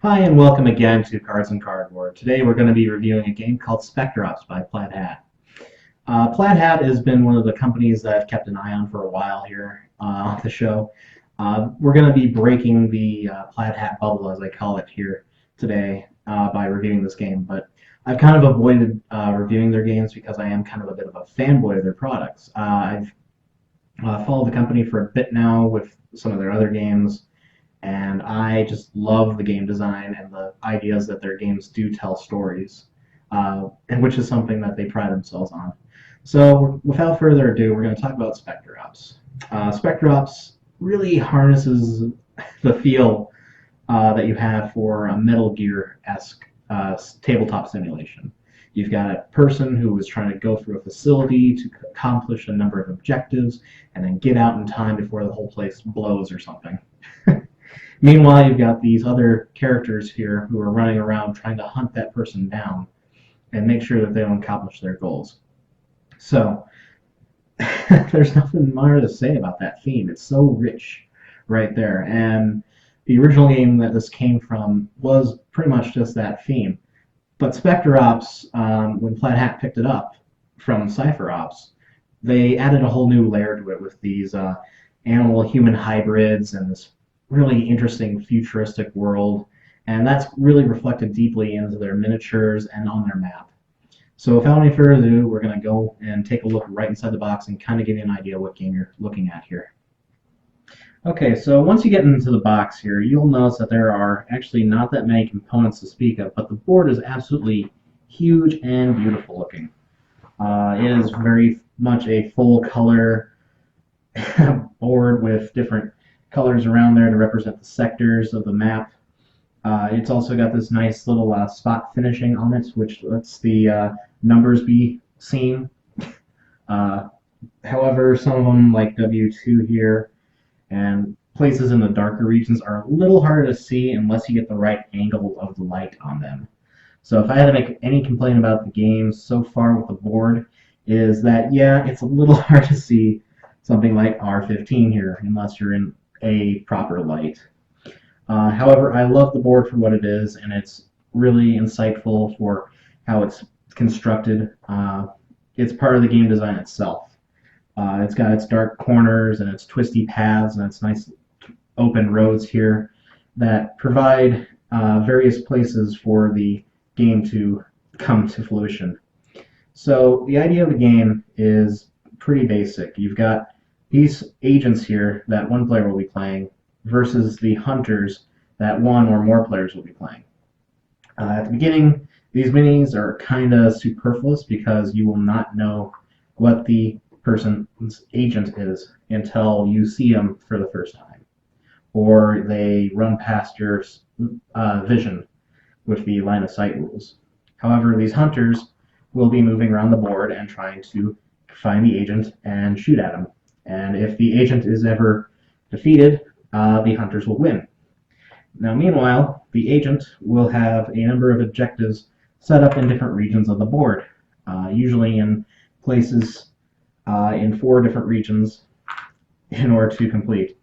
Hi, and welcome again to Cards and Cardboard. Today we're going to be reviewing a game called Specter by Plaid Hat. Plaid Hat has been one of the companies that I've kept an eye on for a while here on the show. We're going to be breaking the Plaid Hat bubble, as I call it here today, by reviewing this game. But I've kind of avoided reviewing their games because I am kind of a bit of a fanboy of their products. I've followed the company for a bit now with some of their other games, and I just love the game design and the ideas that their games do tell stories, and which is something that they pride themselves on. So, without further ado, we're going to talk about Specter Specter really harnesses the feel that you have for a Metal Gear-esque tabletop simulation. You've got a person who is trying to go through a facility to accomplish a number of objectives and then get out in time before the whole place blows or something. Meanwhile, you've got these other characters here who are running around trying to hunt that person down and make sure that they don't accomplish their goals. So, there's nothing more to say about that theme. It's so rich right there. And the original game that this came from was pretty much just that theme. But Specter when Plaid Hat picked it up from Cypher Ops, they added a whole new layer to it with these animal-human hybrids and this really interesting futuristic world, and that's really reflected deeply into their miniatures and on their map. So without any further ado, we're going to go and take a look right inside the box and kind of give you an idea what game you're looking at here. Okay, so once you get into the box here, you'll notice that there are actually not that many components to speak of, but the board is absolutely huge and beautiful looking. It is very much a full color board with different colors around there to represent the sectors of the map. It's also got this nice little spot finishing on it, which lets the numbers be seen. However, some of them, like W2 here, and places in the darker regions, are a little harder to see unless you get the right angle of the light on them. So if I had to make any complaint about the game so far with the board, is that, yeah, it's a little hard to see something like R15 here, unless you're in a proper light. However, I love the board for what it is, and it's really insightful for how it's constructed. It's part of the game design itself. It's got its dark corners and its twisty paths and its nice open roads here that provide various places for the game to come to fruition. So the idea of the game is pretty basic. You've got these agents here that one player will be playing versus the hunters that one or more players will be playing. At the beginning, these minis are kind of superfluous because you will not know what the person's agent is until you see them for the first time, or they run past your vision with the line of sight rules. However, these hunters will be moving around the board and trying to find the agent and shoot at him. And if the agent is ever defeated, the hunters will win. Now, meanwhile, the agent will have a number of objectives set up in different regions of the board, usually in places in 4 different regions in order to complete.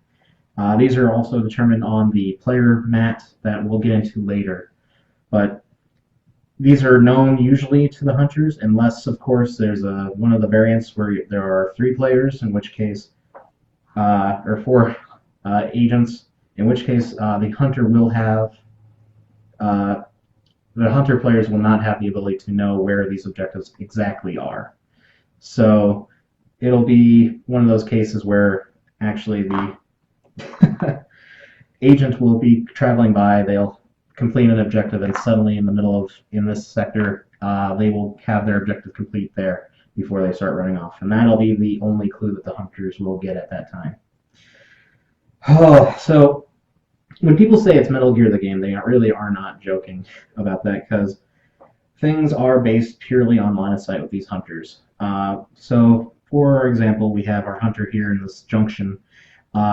These are also determined on the player mat that we'll get into later. But these are known usually to the hunters, unless, of course, there's one of the variants where there are 3 players, in which case, or 4 agents, in which case the hunter will have, the hunter players will not have the ability to know where these objectives exactly are. So it'll be one of those cases where actually the agent will be traveling by, they'll complete an objective, and suddenly in this sector, they will have their objective complete there before they start running off. And that'll be the only clue that the hunters will get at that time. Oh, so when people say it's Metal Gear the game, they really are not joking about that, because things are based purely on line of sight with these hunters. So, for example, we have our hunter here in this junction.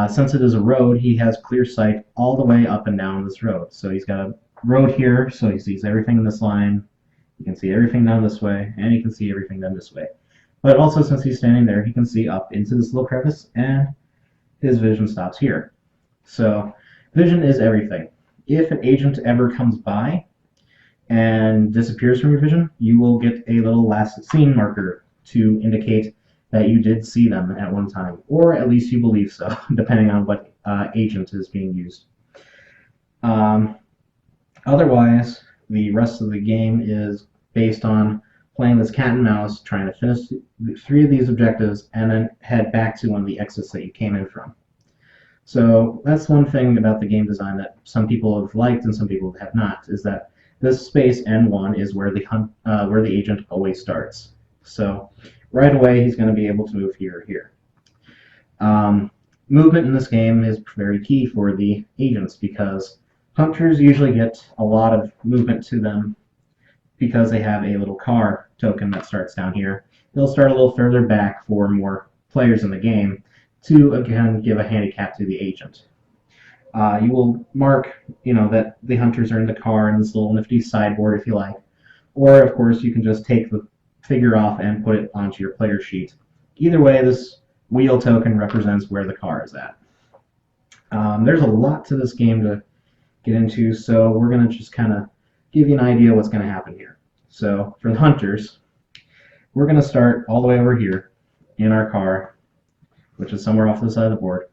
Since it is a road, he has clear sight all the way up and down this road. So he's got a road here, so he sees everything in this line. He can see everything down this way, and he can see everything down this way. But also, since he's standing there, he can see up into this little crevice, and his vision stops here. So, vision is everything. if an agent ever comes by and disappears from your vision, you will get a little last seen marker to indicate that you did see them at one time, or at least you believe so, depending on what agent is being used. Um, Otherwise, the rest of the game is based on playing this cat and mouse, trying to finish 3 of these objectives, and then head back to one of the exits that you came in from. So that's one thing about the game design that some people have liked and some people have not, is that this space N1 is where the agent always starts. So right away he's going to be able to move here or here. Movement in this game is very key for the agents because hunters usually get a lot of movement to them because they have a little car token that starts down here. They'll start a little further back for more players in the game to, again, give a handicap to the agent. You will mark, that the hunters are in the car in this little nifty sideboard if you like. Or, of course, you can just take the figure off and put it onto your player sheet. Either way, this wheel token represents where the car is at. There's a lot to this game to get into, so we're going to just kind of give you an idea of what's going to happen here. So for the hunters, we're going to start all the way over here in our car, which is somewhere off the side of the board.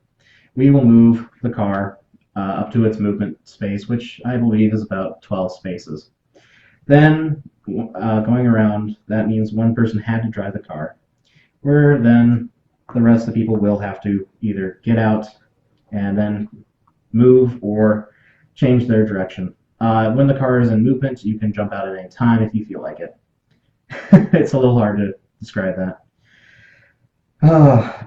We will move the car up to its movement space, which I believe is about 12 spaces. Then, going around, that means one person had to drive the car, where then the rest of the people will have to either get out and then move or change their direction. When the car is in movement, you can jump out at any time if you feel like it. It's a little hard to describe that.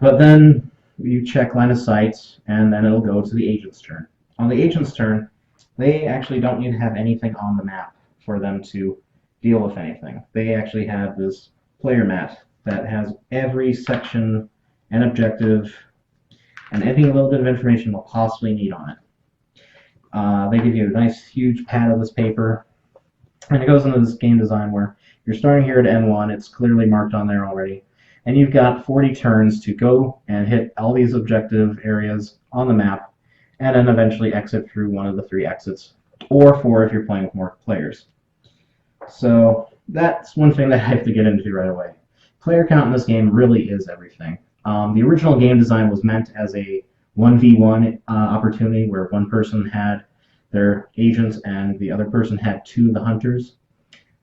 But then you check line of sight, and then it'll go to the agent's turn. On the agent's turn, they actually don't need to have anything on the map for them to deal with anything. They actually have this player mat that has every section and objective and any little bit of information they'll possibly need on it. They give you a nice huge pad of this paper, and it goes into this game design where you're starting here at N1, it's clearly marked on there already, and you've got 40 turns to go and hit all these objective areas on the map, and then eventually exit through one of the 3 exits, or 4 if you're playing with more players. So that's one thing that I have to get into right away. Player count in this game really is everything. The original game design was meant as a 1v1 opportunity where one person had their agents and the other person had 2 of the hunters.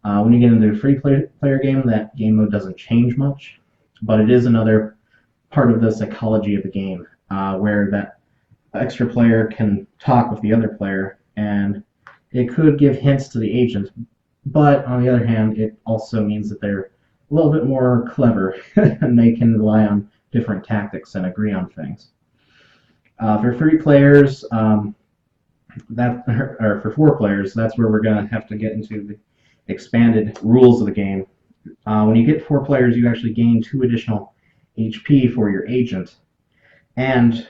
When you get into a free player game, that game mode doesn't change much, but it is another part of the psychology of the game where that extra player can talk with the other player, and it could give hints to the agent, but on the other hand, it also means that they're a little bit more clever and they can rely on different tactics and agree on things. For 3 players, or for 4 players, that's where we're going to have to get into the expanded rules of the game. When you get 4 players, you actually gain 2 additional HP for your agent, and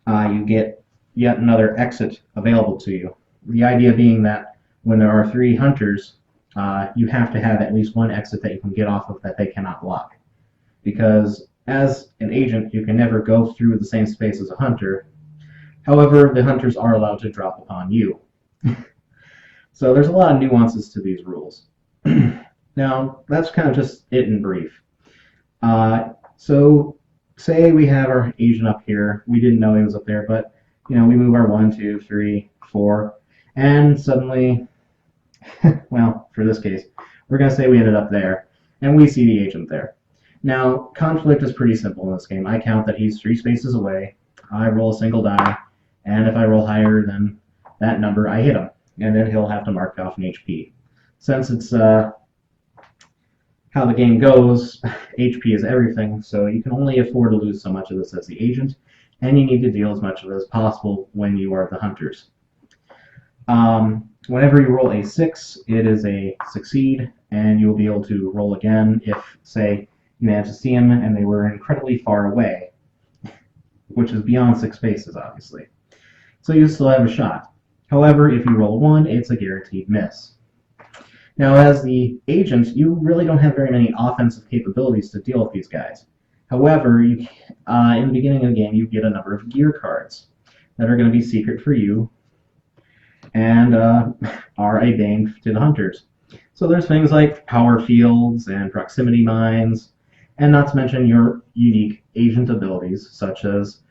you get yet another exit available to you. The idea being that when there are 3 hunters, you have to have at least one exit that you can get off of that they cannot block. Because as an agent, you can never go through the same space as a hunter. However, the hunters are allowed to drop upon you. So there's a lot of nuances to these rules. Now, that's kind of just it in brief. So say we have our agent up here. We didn't know he was up there, but we move our 1, 2, 3, 4, and suddenly, well, for this case, we're going to say we ended up there, and we see the agent there. Now, conflict is pretty simple in this game. I count that he's 3 spaces away. I roll a single die, and if I roll higher than that number, I hit him, and then he'll have to mark off an HP. Since it's how the game goes, HP is everything, so you can only afford to lose so much of this as the agent, and you need to deal as much of it as possible when you are the hunters. Whenever you roll a 6, it is a succeed, and you will be able to roll again if, say, you managed to see them and they were incredibly far away, which is beyond 6 spaces, obviously. So you still have a shot. However, if you roll a 1, it's a guaranteed miss. Now, as the agent, you really don't have very many offensive capabilities to deal with these guys. However, in the beginning of the game, you get a number of gear cards that are going to be secret for you, and are a bane to the hunters. So there's things like power fields and proximity mines, and not to mention your unique agent abilities, such as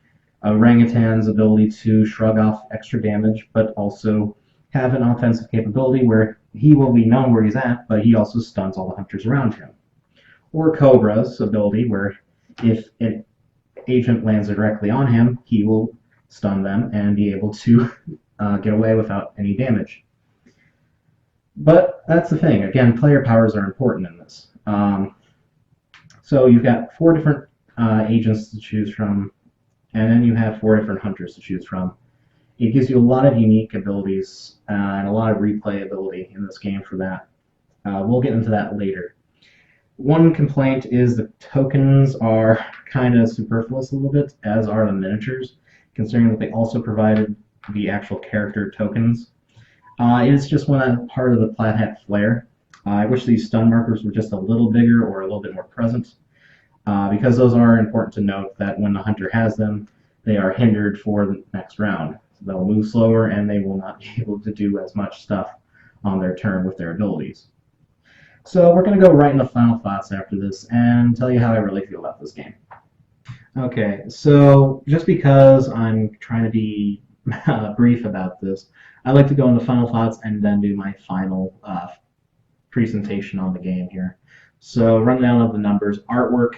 Orangutan's ability to shrug off extra damage, but also have an offensive capability where he will be known where he's at, but he also stuns all the hunters around him. Or Cobra's ability, where if an agent lands directly on him, he will stun them and be able to get away without any damage. But that's the thing. Again, player powers are important in this. So you've got 4 different agents to choose from, and then you have 4 different hunters to choose from. It gives you a lot of unique abilities and a lot of replayability in this game for that. We'll get into that later. One complaint is the tokens are kind of superfluous a little bit, as are the miniatures, considering that they also provided the actual character tokens. It is just one part of the Plaid Hat flair. I wish these stun markers were just a little bigger or a little bit more present, because those are important to note that when the hunter has them, they are hindered for the next round. So they'll move slower and they will not be able to do as much stuff on their turn with their abilities. So we're going to go right into final thoughts after this and tell you how I really feel about this game. Okay, so just because I'm trying to be brief about this, I like to go into final thoughts and then do my final presentation on the game here. So rundown of the numbers, artwork,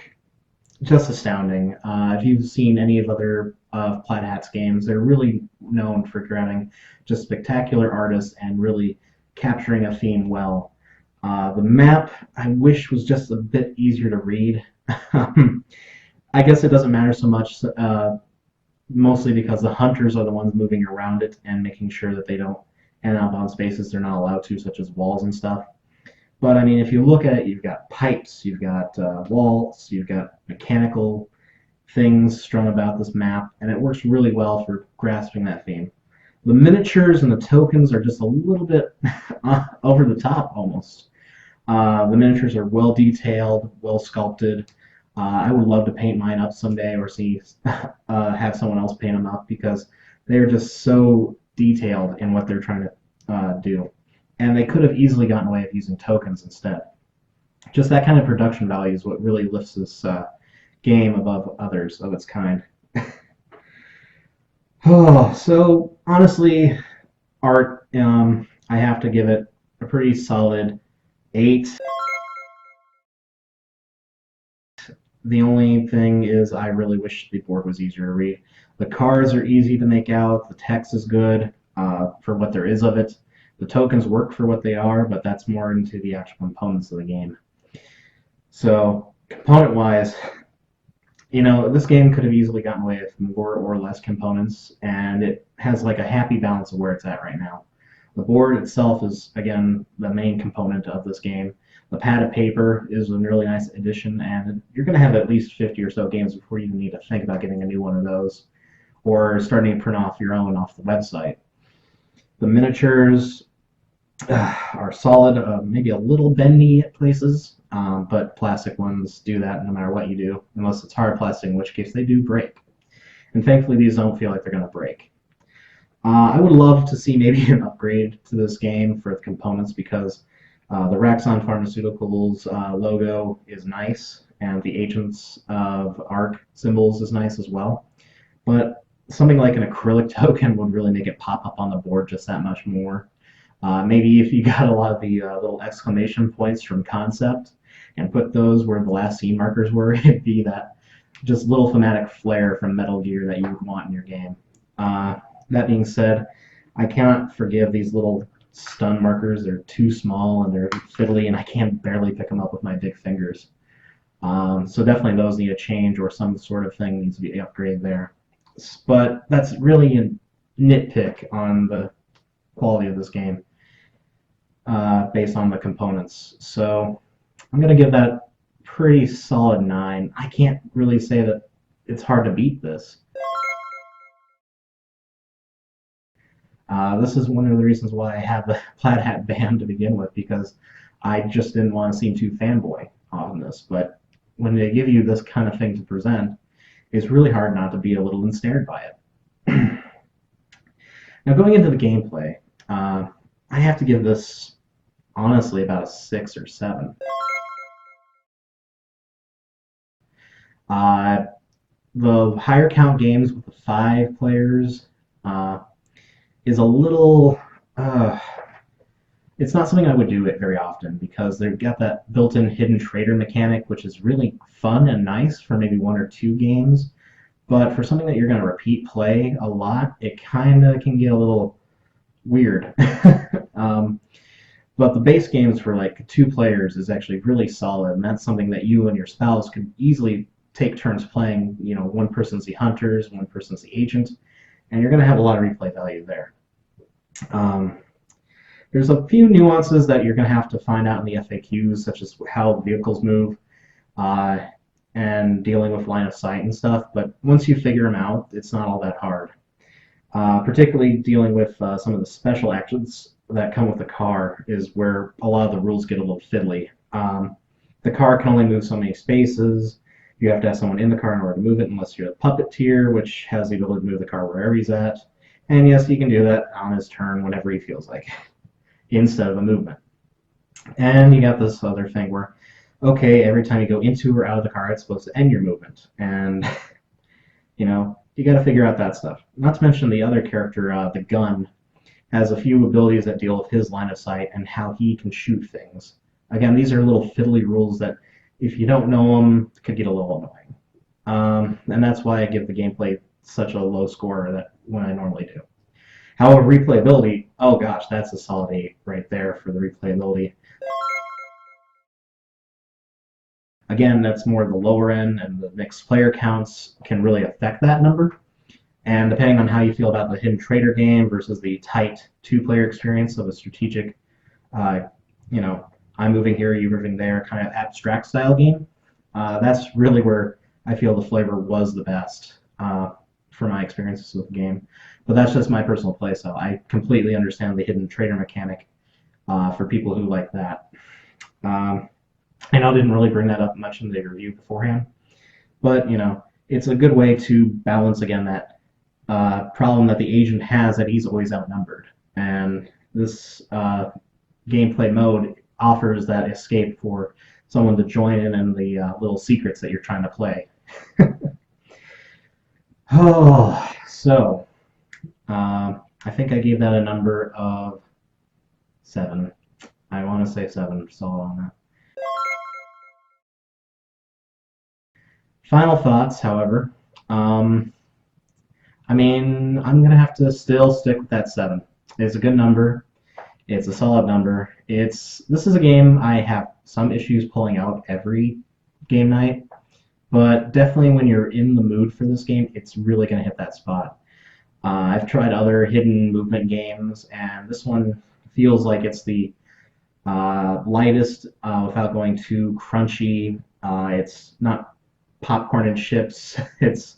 just astounding. If you've seen any of other Plaid Hat's games, they're really known for having just spectacular artists and really capturing a theme well. The map, I wish, was just a bit easier to read. I guess it doesn't matter so much, mostly because the hunters are the ones moving around it and making sure that they don't end up on spaces they're not allowed to, such as walls and stuff. But I mean, if you look at it, you've got pipes, you've got walls, you've got mechanical things strung about this map, and it works really well for grasping that theme. The miniatures and the tokens are just a little bit over the top, almost. The miniatures are well detailed, well sculpted. I would love to paint mine up someday, or see have someone else paint them up, because they're just so detailed in what they're trying to do. And they could have easily gotten away with using tokens instead. Just that kind of production value is what really lifts this game above others of its kind. Oh, so honestly, art, I have to give it a pretty solid 8. The only thing is I really wish the board was easier to read. The cards are easy to make out, the text is good for what there is of it. The tokens work for what they are, but that's more into the actual components of the game. So, component-wise, you know, this game could have easily gotten away with more or less components, and it has like a happy balance of where it's at right now. The board itself is, again, the main component of this game. The pad of paper is a really nice addition, and you're going to have at least 50 or so games before you need to think about getting a new one of those, or starting to print off your own off the website. The miniatures are solid, maybe a little bendy at places, but plastic ones do that no matter what you do, unless it's hard plastic, in which case they do break. And thankfully these don't feel like they're going to break. I would love to see maybe an upgrade to this game for the components, because the Raxon Pharmaceuticals logo is nice, and the Agents of Arc symbols is nice as well. But something like an acrylic token would really make it pop up on the board just that much more. Maybe if you got a lot of the little exclamation points from concept and put those where the last scene markers were, it'd be that just little thematic flair from Metal Gear that you would want in your game. That being said, I cannot forgive these little stun markers. They're too small and they're fiddly, and I can barely pick them up with my big fingers. So definitely those need a change, or some sort of thing needs to be upgraded there. But that's really a nitpick on the quality of this game based on the components. So I'm going to give that pretty solid 9. I can't really say that it's hard to beat this. This is one of the reasons why I have the Plaid Hat band to begin with, because I just didn't want to seem too fanboy on this. But when they give you this kind of thing to present, it's really hard not to be a little ensnared by it. Now, going into the gameplay, I have to give this, honestly, about a 6 or 7. Uh, the higher count games with the 5 players uh, is a little. Uh, it's not something I would do it very often because they've got that built-in hidden trader mechanic, which is really fun and nice for maybe 1 or 2 games. But for something that you're going to repeat play a lot, it kind of can get a little weird. um, but the base games for like 2 players is actually really solid, and that's something that you and your spouse could easily take turns playing. You know, one person's the hunters, one person's the agent, and you're going to have a lot of replay value there. Um, there's a few nuances that you're going to have to find out in the FAQs, such as how vehicles move uh, and dealing with line of sight and stuff. But once you figure them out, it's not all that hard. Particularly dealing with some of the special actions that come with the car is where a lot of the rules get a little fiddly. The car can only move so many spaces. You have to have someone in the car in order to move it, unless you're the puppeteer, which has the ability to move the car wherever he's at. And yes, he can do that on his turn whenever he feels like, instead of a movement. And you got this other thing where, okay, every time you go into or out of the car, it's supposed to end your movement. And, you know, you got to figure out that stuff. Not to mention the other character, the gun, has a few abilities that deal with his line of sight and how he can shoot things. Again, these are little fiddly rules that, if you don't know them, could get a little annoying. And that's why I give the gameplay such a low score that when I normally do. However, replayability, oh gosh, that's a solid 8 right there for the replayability. Again, that's more the lower end, and the mixed player counts can really affect that number. And depending on how you feel about the hidden trader game versus the tight 2-player experience of a strategic, you know, I'm moving here, you're moving there, kind of abstract style game, that's really where I feel the flavor was the best for my experiences with the game. But that's just my personal playstyle. I completely understand the hidden trader mechanic for people who like that. I know I didn't really bring that up much in the review beforehand, but you know, it's a good way to balance again that problem that the agent has, that he's always outnumbered, and this gameplay mode offers that escape for someone to join in the little secrets that you're trying to play. Oh, so I think I gave that a number of 7. I want to say 7, solid on that. Final thoughts, however. I mean, I'm going to have to still stick with that 7. It's a good number. It's a solid number. This is a game I have some issues pulling out every game night, but definitely when you're in the mood for this game, it's really going to hit that spot. I've tried other hidden movement games, and this one feels like it's the lightest without going too crunchy. It's not popcorn and chips. It's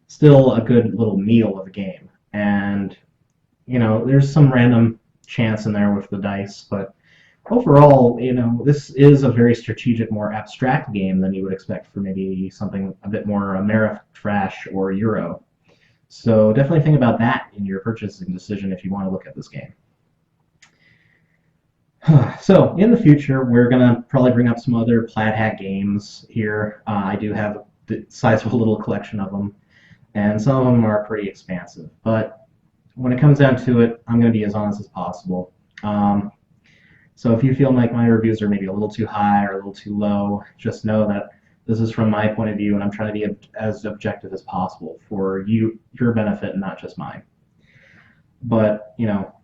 still a good little meal of a game. And, you know, there's some random chance in there with the dice, but overall, you know, this is a very strategic, more abstract game than you would expect for maybe something a bit more Ameritrash or Euro. So definitely think about that in your purchasing decision if you want to look at this game. So in the future, we're going to probably bring up some other Plaid Hat games here. I do have a sizable little collection of them, and some of them are pretty expansive. But when it comes down to it, I'm going to be as honest as possible. So if you feel like my reviews are maybe a little too high or a little too low, just know that this is from my point of view, and I'm trying to be as objective as possible for your benefit and not just mine. But, you know,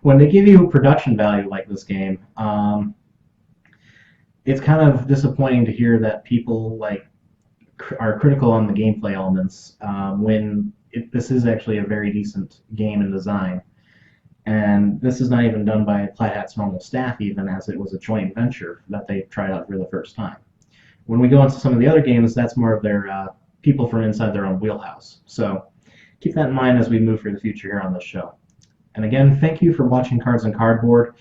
when they give you production value like this game, it's kind of disappointing to hear that people are critical on the gameplay elements when this is actually a very decent game in design. And this is not even done by Plaid Hat's normal staff, even, as it was a joint venture that they tried out for the first time. When we go into some of the other games, that's more of their people from inside their own wheelhouse. So keep that in mind as we move through the future here on this show. And again, thank you for watching Cards and Cardboard.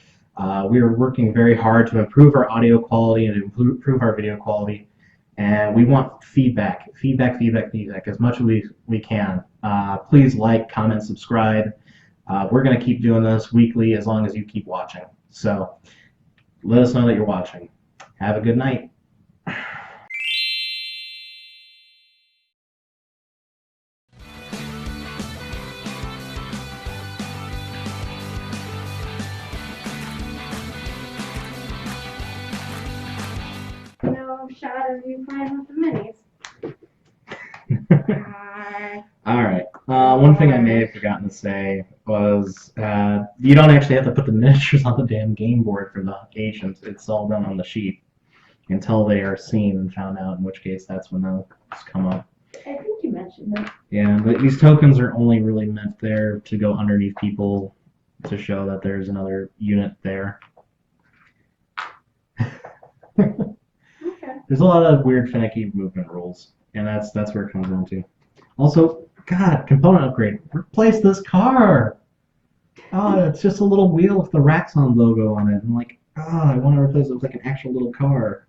We are working very hard to improve our audio quality and to improve our video quality. And we want feedback as much as we can. Please like, comment, subscribe. We're going to keep doing this weekly as long as you keep watching. So let us know that you're watching. Have a good night. No shot of you playing with the minis. All right. One thing I may have forgotten to say was you don't actually have to put the miniatures on the damn game board for the agents. It's all done on the sheet until they are seen and found out, in which case that's when they'll just come up. I think you mentioned it. Yeah, but these tokens are only really meant there to go underneath people to show that there's another unit there. Okay. There's a lot of weird, finicky movement rules, and that's where it comes down to. Also, God, component upgrade. Replace this car! Oh, it's just a little wheel with the Raxon logo on it. I'm like, oh, I want to replace it with like an actual little car.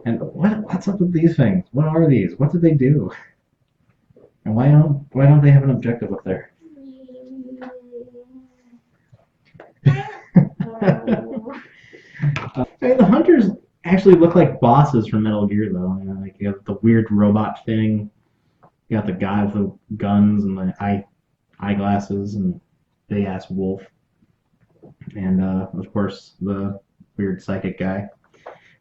And what's up with these things? What are these? What did they do? And why don't they have an objective up there? The hunters actually look like bosses from Metal Gear, though. You know, like you have the weird robot thing. You got the guy with the guns and the eyeglasses and big ass wolf, and of course the weird psychic guy.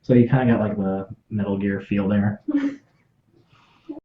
So you kind of got like the Metal Gear feel there.